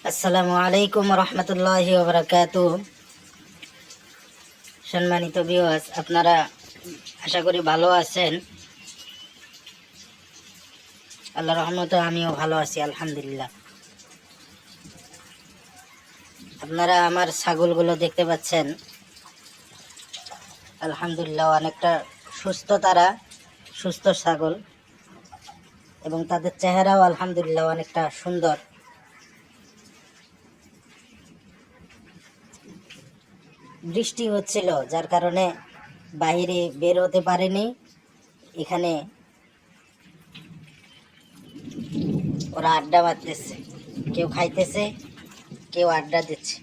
আসসালামু আলাইকুম রহমতুল্লাহি ওয়া বারাকাতুহু। সম্মানিত ভিউয়ার্স, আপনারা আশা করি ভালো আছেন। আল্লাহর রহমতে আমিও ভালো আছি, আলহামদুলিল্লাহ। আপনারা আমার ছাগলগুলো দেখতে পাচ্ছেন, আলহামদুলিল্লাহ অনেকটা সুস্থ ছাগল, এবং তাদের চেহারাও আলহামদুলিল্লাহ অনেকটা সুন্দর। বৃষ্টি হচ্ছিল, যার কারণে বাইরে বের হতে পারেনি। এখানে ওরা আড্ডা মারতেছে, কেউ খাইতেছে, কেউ আড্ডা দিচ্ছে।